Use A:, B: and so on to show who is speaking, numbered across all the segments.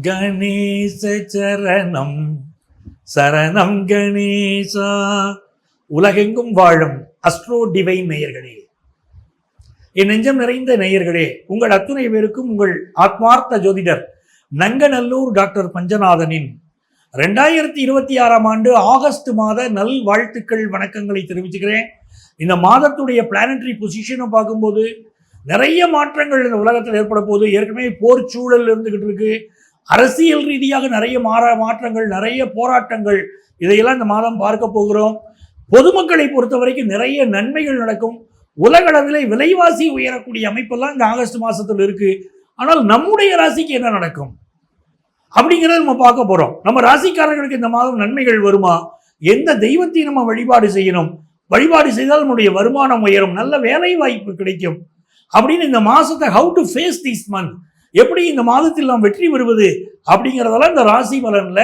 A: கணேச சரணம் சரணம் கணேசா. உலகெங்கும் வாழும் அஸ்ட்ரோ டிவைன் நேயர்களே, என் நெஞ்சம் நிறைந்த நேயர்களே, உங்கள் அத்துணை பேருக்கும் உங்கள் ஆத்மார்த்த ஜோதிடர் நங்கநல்லூர் டாக்டர் பஞ்சநாதனின் 2026 ஆண்டு ஆகஸ்ட் மாத நல் வாழ்த்துக்கள் வணக்கங்களை தெரிவிச்சுக்கிறேன். இந்த மாதத்துடைய பிளானட்டரி பொசிஷனை பார்க்கும்போது நிறைய மாற்றங்கள் இந்த உலகத்தில் ஏற்பட போகுது. ஏற்கனவே போர் சூழல் இருந்துகிட்டு இருக்கு. அரசியல் ரீதியாக நிறைய மாற்றங்கள், நிறைய போராட்டங்கள், இதையெல்லாம் இந்த மாதம் பார்க்க போகிறோம். பொதுமக்களை பொறுத்த வரைக்கும் நிறைய நன்மைகள் நடக்கும். உலகளவில் விலைவாசி உயரக்கூடிய அமைப்பெல்லாம் இந்த ஆகஸ்ட் மாசத்தில் இருக்கு. ஆனால் நம்முடைய ராசிக்கு என்ன நடக்கும் அப்படிங்கிறத நம்ம பார்க்க போறோம். நம்ம ராசிக்காரர்களுக்கு இந்த மாதம் நன்மைகள் வருமா? எந்த தெய்வத்தை நம்ம வழிபாடு செய்யணும்? வழிபாடு செய்தால் நம்முடைய வருமானம் உயரும், நல்ல வேலை வாய்ப்பு கிடைக்கும் அப்படின்னு இந்த மாசத்தை how to face this month, எப்படி இந்த மாதத்தில் நாம் வெற்றி பெறுவது அப்படிங்கிறதெல்லாம் இந்த ராசி பலன்ல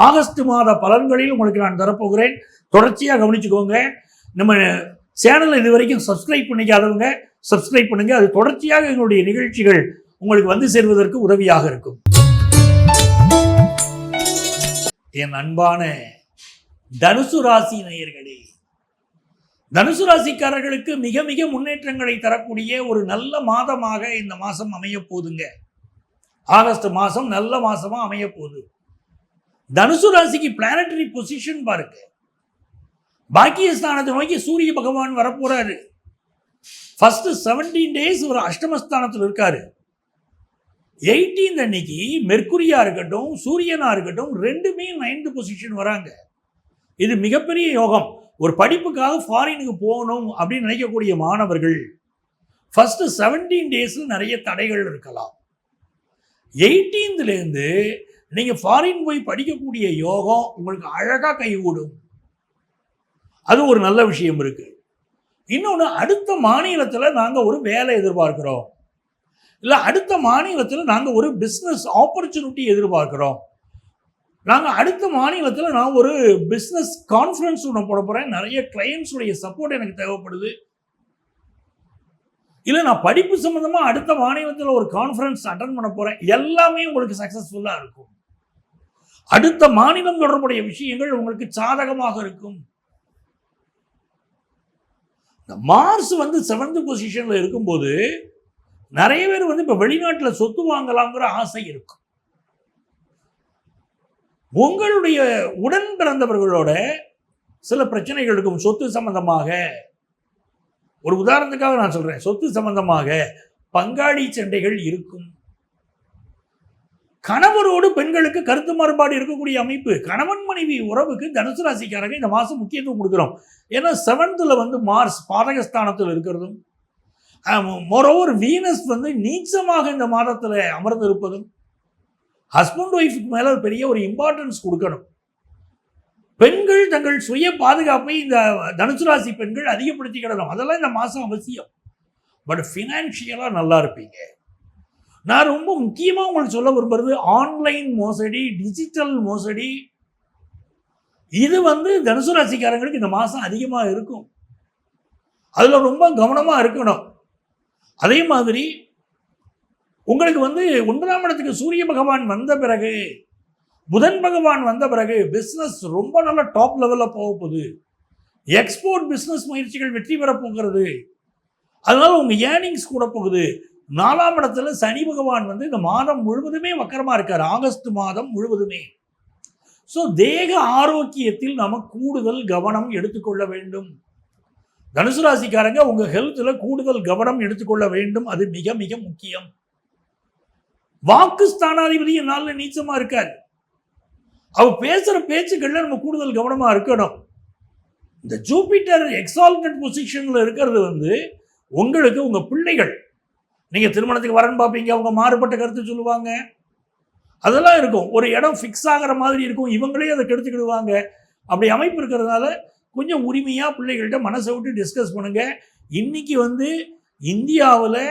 A: ஆகஸ்ட் மாத பலன்களில் உங்களுக்கு நான் தரப்போகிறேன். தொடர்ச்சியாக கவனிச்சுக்கோங்க. நம்ம சேனலை இது வரைக்கும் சப்ஸ்கிரைப் பண்ணிக்காதவங்க சப்ஸ்கிரைப் பண்ணுங்க. அது தொடர்ச்சியாக எங்களுடைய நிகழ்ச்சிகள் உங்களுக்கு வந்து சேர்வதற்கு உதவியாக இருக்கும். என் அன்பான தனுசு ராசி நேயர்களே, தனுசு ராசிக்காரர்களுக்கு மிக மிக முன்னேற்றங்களை தரக்கூடிய ஒரு நல்ல மாதமாக இந்த மாதம் அமைய போகுதுங்க. ஆகஸ்ட் மாதம் நல்ல மாசமா அமைய போகுது. தனுசு ராசிக்கு பிளானட்டரி பொசிஷன் பாருங்க. பாக்கியஸ்தானத்தை நோக்கி சூரிய பகவான் வரப்போறாரு. ஃபர்ஸ்ட் 17 days ஒரு அஷ்டமஸ்தானத்தில் இருக்காரு. 18th அன்னைக்கு மெர்க்குரியா இருக்கட்டும், சூரியனா இருக்கட்டும், ரெண்டுமே 9th பொசிஷன் வராங்க. இது மிகப்பெரிய யோகம். ஒரு படிப்புக்காக ஃபாரினுக்கு போகணும் அப்படின்னு நினைக்கக்கூடிய மாணவர்கள் ஃபர்ஸ்ட் 17 days நிறைய தடைகள் இருக்கலாம். 18th நீங்க ஃபாரின் போய் படிக்கக்கூடிய யோகம் உங்களுக்கு அழகா கைகூடும். அது ஒரு நல்ல விஷயம் இருக்கு. இன்னொன்று, அடுத்த மாநிலத்தில் நாங்கள் ஒரு வேலை எதிர்பார்க்கிறோம், இல்லை அடுத்த மாநிலத்தில் நாங்கள் ஒரு பிஸ்னஸ் ஆப்பர்ச்சுனிட்டி எதிர்பார்க்கிறோம், நாங்கள் அடுத்த மாநிலத்தில் நான் ஒரு பிஸ்னஸ் கான்ஃபரன்ஸ் ஒன்று போட போகிறேன், நிறைய கிளையன்ஸுடைய சப்போர்ட் எனக்கு தேவைப்படுது, இல்லை நான் படிப்பு சம்மந்தமாக அடுத்த மாநிலத்தில் ஒரு கான்ஃபரன்ஸ் அட்டன் பண்ண போகிறேன், எல்லாமே உங்களுக்கு சக்ஸஸ்ஃபுல்லாக இருக்கும். அடுத்த மாநிலம் தொடர்புடைய விஷயங்கள் உங்களுக்கு சாதகமாக இருக்கும். இந்த மார்ஸ் 7th பொசிஷன்ல இருக்கும்போது நிறைய பேர் இப்போ வெளிநாட்டில் சொத்து வாங்கலாம்ங்கிற ஆசை இருக்கும். உங்களுடைய உடன் பிறந்தவர்களோட சில பிரச்சனைகள் இருக்கும். சொத்து சம்பந்தமாக, ஒரு உதாரணத்துக்காக நான் சொல்றேன், சொத்து சம்பந்தமாக பங்காளி சண்டைகள் இருக்கும். கணவரோடு பெண்களுக்கு கருத்து மாறுபாடு இருக்கக்கூடிய அமைப்பு. கணவன் மனைவி உறவுக்கு தனுசு ராசிக்காரங்க இந்த மாதம் முக்கியத்துவம் கொடுக்குறோம். ஏன்னா 7th மார்ஸ் பாதகஸ்தானத்தில் இருக்கிறதும், மோரோவர் வீனஸ் நீச்சமாக இந்த மாதத்தில் அமர்ந்து இருப்பதும், ஹஸ்பண்ட் ஒய்ஃபுக்கு மேலே பெரிய ஒரு இம்பார்ட்டன்ஸ் கொடுக்கணும். பெண்கள் தங்கள் சுய பாதுகாப்பை இந்த தனுசு ராசி பெண்கள் அதிகப்படுத்திக்கிடணும். அதெல்லாம் இந்த மாதம் அவசியம். பட் ஃபினான்ஷியலாக நல்லா இருப்பீங்க. நான் ரொம்ப முக்கியமாக உங்களுக்கு சொல்ல விரும்புறது, ஆன்லைன் மோசடி, டிஜிட்டல் மோசடி, இது தனுசு ராசிக்காரங்களுக்கு இந்த மாதம் அதிகமாக இருக்கும். அதில் ரொம்ப கவனமாக இருக்கணும். அதே மாதிரி உங்களுக்கு 9ஆம் இடத்துக்கு சூரிய பகவான் வந்த பிறகு, புதன் பகவான் வந்த பிறகு பிஸ்னஸ் ரொம்ப நல்ல டாப் லெவலில் போக போகுது. எக்ஸ்போர்ட் பிஸ்னஸ் முயற்சிகள் வெற்றி பெற போகிறது. அதனால உங்கள் ஏர்னிங்ஸ் கூட போகுது. 4ஆம் இடத்துல சனி பகவான் இந்த மாதம் முழுவதுமே வக்கரமாக இருக்கார், ஆகஸ்ட் மாதம் முழுவதுமே. ஸோ தேக ஆரோக்கியத்தில் நம்ம கூடுதல் கவனம் எடுத்துக்கொள்ள வேண்டும். தனுசு ராசிக்காரங்க உங்கள் ஹெல்த்தில் கூடுதல் கவனம் எடுத்துக்கொள்ள வேண்டும். அது மிக மிக முக்கியம். வாக்கு ஸ்தானாதிபதி நாளில் நீச்சமாக இருக்கார். அவர் பேசுகிற பேச்சுக்கள்ல நம்ம கூடுதல் கவனமாக இருக்கணும். இந்த ஜூபிட்டர் எக்ஸால்டட் பொசிஷனில் இருக்கிறது உங்களுக்கு உங்கள் பிள்ளைகள், நீங்கள் திருமணத்துக்கு வரன்னு பார்ப்பீங்க, அவங்க மாறுபட்ட கருத்து சொல்லுவாங்க, அதெல்லாம் இருக்கும். ஒரு இடம் ஃபிக்ஸ் ஆகிற மாதிரி இருக்கும், இவங்களே அதை கெடுத்துக்கிடுவாங்க. அப்படி அமைப்பு இருக்கிறதுனால கொஞ்சம் உரிமையாக பிள்ளைகள்கிட்ட மனசை விட்டு டிஸ்கஸ் பண்ணுங்க. இன்னைக்கு இந்தியாவில்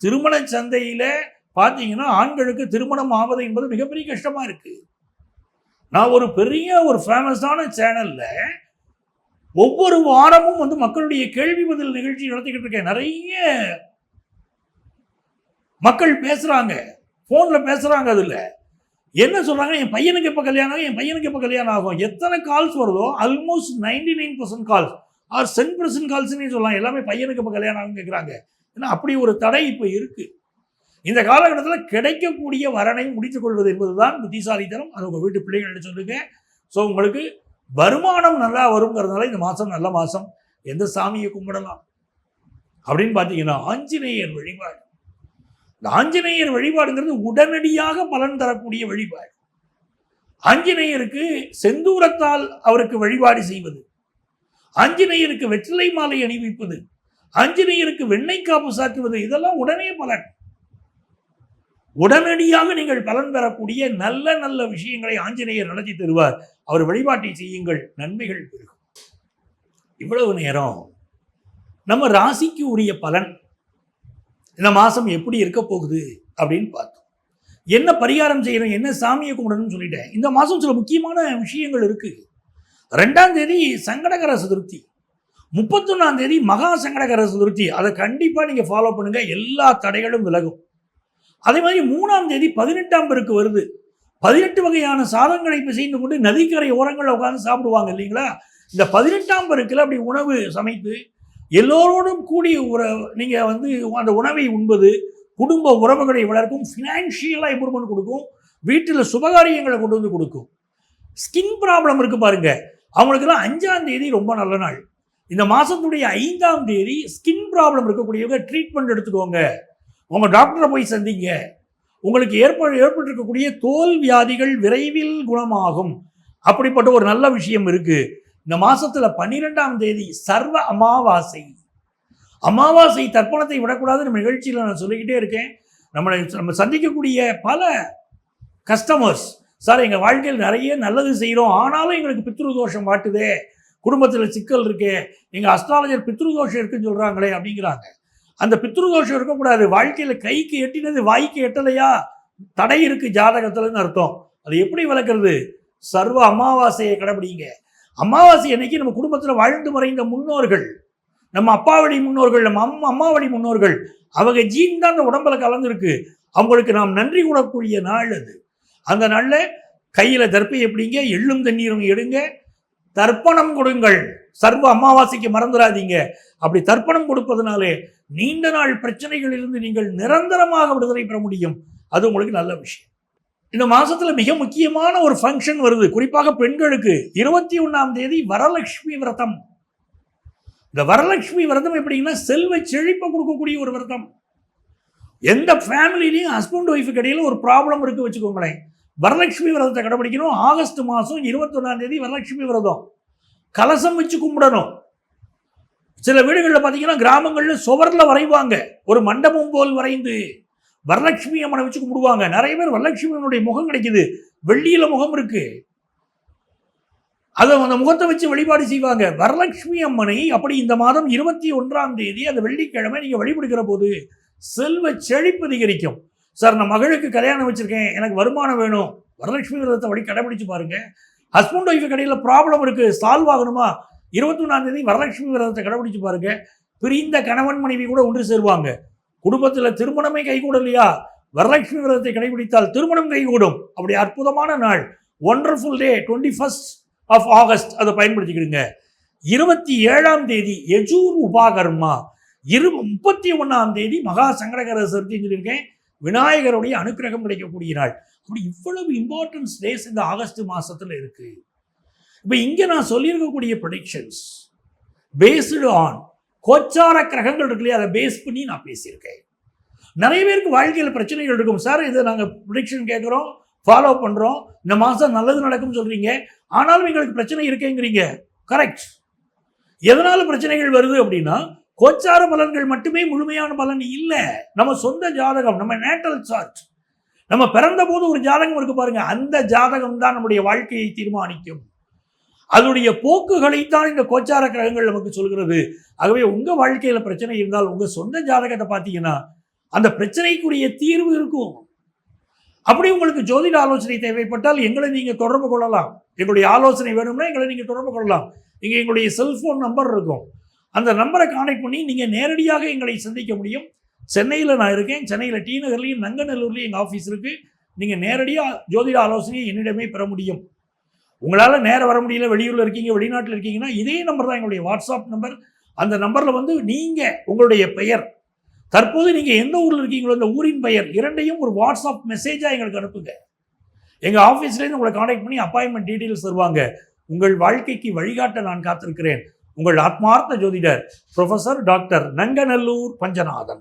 A: திருமண சந்தையில் பார்த்தீங்கன்னா ஆண்களுக்கு திருமணம் ஆவது என்பது மிகப்பெரிய கஷ்டமாக இருக்குது. நான் ஒரு பெரிய ஒரு ஃபேமஸான சேனலில் ஒவ்வொரு வாரமும் மக்களுடைய கேள்வி பதில் நிகழ்ச்சி நடத்திக்கிட்டு இருக்கேன். நிறைய மக்கள் பேசுகிறாங்க, ஃபோனில் பேசுகிறாங்க. அதில் என்ன சொல்றாங்க, என் பையனுக்கு எப்போ கல்யாணம் ஆகும், என் பையனுக்கு எப்போ கல்யாணம் ஆகும். எத்தனை கால்ஸ் வருதோ ஆல்மோஸ்ட் 99% கால்ஸ் ஆர் 10% கால்ஸ்னே சொல்லலாம், எல்லாமே பையனுக்கு எப்போ கல்யாணம் ஆகும் கேட்குறாங்க. ஏன்னா அப்படி ஒரு தடை இப்போ இருக்கு. இந்த காலகட்டத்தில் கிடைக்கக்கூடிய வரனை முடித்துக் கொள்வது என்பதுதான் புத்திசாலித்தனம். அது உங்கள் வீட்டு பிள்ளைகள்ட்ட சொல்லுங்க. ஸோ உங்களுக்கு வருமானம் நல்லா வருங்கிறதுனால இந்த மாதம் நல்ல மாதம். எந்த சாமியை கும்பிடலாம் அப்படின்னு பார்த்தீங்கன்னா ஆஞ்சநேயர் வழிபாடு. இந்த ஆஞ்சநேயர் வழிபாடுங்கிறது உடனடியாக பலன் தரக்கூடிய வழிபாடு. ஆஞ்சநேயருக்கு செந்தூரத்தால் அவருக்கு வழிபாடு செய்வது, ஆஞ்சநேயருக்கு வெற்றிலை மாலை அணிவிப்பது, ஆஞ்சநேயருக்கு வெண்ணெய் காப்பு சாற்றுவது, இதெல்லாம் உடனே பலன். உடனடியாக நீங்கள் பலன் பெறக்கூடிய நல்ல நல்ல விஷயங்களை ஆஞ்சநேயர் நடத்தி தருவார். அவர் வழிபாட்டை செய்யுங்கள், நன்மைகள் பெருகும். இவ்வளவு நேரம் நம்ம ராசிக்கு உரிய பலன் இந்த மாதம் எப்படி இருக்க போகுது அப்படின்னு பார்த்தோம். என்ன பரிகாரம் செய்யணும், என்ன சாமியை கும்பிடணும்னு சொல்லிட்டேன். இந்த மாதம் சில முக்கியமான விஷயங்கள் இருக்கு. 2ஆம் தேதி சங்கடகர சதுர்த்தி, 31ஆம் தேதி மகா சங்கடகர சதுர்த்தி. அதை கண்டிப்பாக நீங்கள் ஃபாலோ பண்ணுங்க, எல்லா தடைகளும் விலகும். அதே மாதிரி 3ஆம் தேதி 18ஆம் பெருக்கு வருது. 18 வகையான சாதங்களை பிசைந்து கொண்டு நதிக்கரை ஓரங்களில் உட்காந்து சாப்பிடுவாங்க இல்லைங்களா. இந்த 18ஆம் பெருக்கில் அப்படி உணவு சமைத்து எல்லோரோடும் கூடிய நீங்கள் அந்த உணவை உண்பது குடும்ப உறவுகளை வளர்க்கும், ஃபினான்ஷியலாக இம்ப்ரூவ்மெண்ட் கொடுக்கும், வீட்டில் சுபகாரியங்களை கொண்டு வந்து கொடுக்கும். ஸ்கின் ப்ராப்ளம் இருக்குது பாருங்க, அவங்களுக்கெல்லாம் 5ஆம் தேதி ரொம்ப நல்ல நாள். இந்த மாதத்துடைய 5ஆம் தேதி ஸ்கின் ப்ராப்ளம் இருக்கக்கூடியவங்க ட்ரீட்மெண்ட் எடுத்துக்கோங்க. உங்கள் டாக்டரை போய் சந்திங்க. உங்களுக்கு ஏற்பட்டிருக்கக்கூடிய தோல் வியாதிகள் விரைவில் குணமாகும். அப்படிப்பட்ட ஒரு நல்ல விஷயம் இருக்குது. இந்த மாதத்தில் 12ஆம் தேதி சர்வ அமாவாசை. அமாவாசை தர்ப்பணத்தை விடக்கூடாது. நம்ம நிகழ்ச்சியில் நான் சொல்லிக்கிட்டே இருக்கேன். நம்ம சந்திக்கக்கூடிய பல கஸ்டமர்ஸ், சார் எங்கள் வாழ்க்கையில் நிறைய நல்லது செய்கிறோம், ஆனாலும் எங்களுக்கு பித்ருதோஷம் மாட்டுதே, குடும்பத்தில் சிக்கல் இருக்கே, எங்கள் அஸ்ட்ராலஜர் பித்ருதோஷம் இருக்குன்னு சொல்கிறாங்களே அப்படிங்கிறாங்க. அந்த பித்ருதோஷம் இருக்கக்கூடாது. வாழ்க்கையில் கைக்கு எட்டினது வாய்க்கு எட்டலையா, தடை இருக்குது ஜாதகத்தில்னு அர்த்தம். அது எப்படி விளக்குறது? சர்வ அமாவாசையை கடைபிடிங்க. அமாவாசை அன்னைக்கு நம்ம குடும்பத்தில் வாழ்ந்து மறைந்த முன்னோர்கள், நம்ம அப்பா வழி முன்னோர்கள், நம்ம அம்மா வழி முன்னோர்கள், அவங்க ஜீன் தான் அந்த உடம்புல கலந்துருக்கு. அவங்களுக்கு நாம் நன்றி கூடக்கூடிய நாள் அது. அந்த நாளில் கையில் தர்ப்பை எப்படிங்க, எள்ளும் தண்ணீரும் எடுங்க, தர்ப்பணம் கொடுங்கள். சர்வ அமாவாசைக்கு மறந்துடாதீங்க. அப்படி தர்ப்பணம் கொடுப்பதனாலே நீண்ட நாள் பிரச்சனைகளிலிருந்து நீங்கள் நிரந்தரமாக விடுதலை பெற முடியும். அது உங்களுக்கு நல்ல விஷயம். இந்த மாசத்துல மிக முக்கியமான ஒரு ஃபங்க்ஷன் வருது, குறிப்பாக பெண்களுக்கு. 21ஆம் தேதி வரலட்சுமி விரதம். இந்த வரலட்சுமி விரதம் எப்படின்னா செல்வ செழிப்பை கொடுக்கக்கூடிய ஒரு விரதம். எந்த ஃபேமிலிலையும் ஹஸ்பண்ட் ஒய்ஃபுக்கு இடையில ஒரு ப்ராப்ளம் இருக்கு வச்சுக்கோங்களேன், வரலட்சுமி விரதத்தை கடைபிடிக்கணும். ஆகஸ்ட் மாதம் 21ஆம் தேதி வரலட்சுமி விரதம். கலசம் வச்சு கும்பிடணும். சில வீடுகளில் பார்த்தீங்கன்னா கிராமங்களில் சுவரில் வரைவாங்க, ஒரு மண்டபம் போல் வரைந்து வரலட்சுமி அம்மனை வச்சு கும்பிடுவாங்க. நிறைய பேர் வரலட்சுமி அம்மனுடைய முகம் கிடைக்குது, வெள்ளியில முகம் இருக்கு, அதை அந்த முகத்தை வச்சு வழிபாடு செய்வாங்க. வரலட்சுமி அம்மனை அப்படி இந்த மாதம் 21ஆம் தேதி அந்த வெள்ளிக்கிழமை நீங்க வழிபடுகிற போது செல்வ செழிப்பு அதிகரிக்கும். சார் நான் மகளுக்கு கல்யாணம் வச்சிருக்கேன், எனக்கு வருமானம் வேணும், வரலட்சுமி விரதத்தை கடைபிடிச்சு பாருங்க. ஹஸ்பண்ட் ஒய்ஃபு கடையில் ப்ராப்ளம் இருக்கு, சால்வ் ஆகணுமா, 21ஆம் தேதி வரலட்சுமி விரதத்தை கடைபிடிச்சு பாருங்க. பிரிந்த கணவன் மனைவி கூட ஒன்று சேருவாங்க. குடும்பத்தில் திருமணமே கைகூடலையா, வரலட்சுமி விரதத்தை கடைபிடித்தால் திருமணம் கைகூடும். அப்படி அற்புதமான நாள், wonderful day, 21st of August. அதை பயன்படுத்திக்கிடுங்க. 27ஆம் தேதி யஜூர் உபாகர்மா, 31ஆம் தேதி மகா சங்கடகர சதுர்த்தின்னு சொல்லியிருக்கேன். விநாயகருடைய அனுக்கிரகம் கிடைக்கக்கூடிய நாள். அப்படி இவ்வளவு இம்பார்ட்டன்ஸ் டேஸ் இந்த ஆகஸ்ட் மாசத்துல இருக்கு. இப்போ இங்க நான் சொல்லியிருக்கக்கூடிய ப்ரெடிக்ஷன்ஸ் பேஸ்டு ஆன் கோச்சார கிரகங்கள் இருக்கு இல்லையா, அதை பேஸ் பண்ணி நான் பேசியிருக்கேன். நிறைய பேருக்கு வாழ்க்கையில் பிரச்சனைகள் இருக்கும். சார் இதை நாங்கள் ப்ரெடிக்ஷன் கேட்குறோம், ஃபாலோ பண்ணுறோம், இந்த மாதம் நல்லது நடக்கும் சொல்கிறீங்க, ஆனாலும் எங்களுக்கு பிரச்சனை இருக்கேங்கிறீங்க. கரெக்ட். எதனால பிரச்சனைகள் வருது அப்படின்னா கோச்சார பலன்கள் மட்டுமே முழுமையான பலன் இல்லை. நம்ம சொந்த ஜாதகம், நம்ம நேட்டல் சார்ட், நம்ம பிறந்த போது ஒரு ஜாதகம் இருக்கு பாருங்க, அந்த ஜாதகம் தான் நம்முடைய வாழ்க்கையை தீர்மானிக்கும். அதனுடைய போக்குகளைத்தான் இந்த கோச்சார கிரகங்கள் நமக்கு சொல்கிறது. ஆகவே உங்க வாழ்க்கையில பிரச்சனை இருந்தால் உங்க சொந்த ஜாதகத்தை பார்த்தீங்கன்னா அந்த பிரச்சனைக்குரிய தீர்வு இருக்கும். அப்படி உங்களுக்கு ஜோதிட ஆலோசனை தேவைப்பட்டால் எங்களை நீங்க தொடர்பு கொள்ளலாம். எங்களுடைய ஆலோசனை வேணும்னா எங்களை நீங்க தொடர்பு கொள்ளலாம். இங்க எங்களுடைய செல்போன் நம்பர் இருக்கும், அந்த நம்பரை கான்டெக்ட் பண்ணி நீங்க நேரடியாக எங்களை சந்திக்க முடியும். சென்னையில் நான் இருக்கேன். சென்னையில் டி நகர்லையும் நங்கநல்லூர்லையும் எங்கள் ஆஃபீஸ் இருக்கு. நீங்கள் நேரடியாக ஜோதிட ஆலோசனையை என்னிடமே பெற முடியும். உங்களால் நேரம் வர முடியல, வெளியூரில் இருக்கீங்க, வெளிநாட்டில் இருக்கீங்கன்னா இதே நம்பர் தான் எங்களுடைய வாட்ஸ்அப் நம்பர். அந்த நம்பரில் வந்து நீங்கள் உங்களுடைய பெயர், தற்போது நீங்கள் எந்த ஊரில் இருக்கீங்களோ அந்த ஊரின் பெயர் இரண்டையும் ஒரு வாட்ஸ்அப் மெசேஜாக எங்களுக்கு அனுப்புங்க. எங்கள் ஆஃபீஸ்லேருந்து உங்களை காண்டாக்ட் பண்ணி அப்பாயின்மெண்ட் டீட்டெயில்ஸ் தருவாங்க. உங்கள் வாழ்க்கைக்கு வழிகாட்ட நான் காத்திருக்கிறேன். உங்கள் ஆத்மார்த்த ஜோதிடர் ப்ரொஃபசர் டாக்டர் நங்கநல்லூர் பஞ்சநாதன்.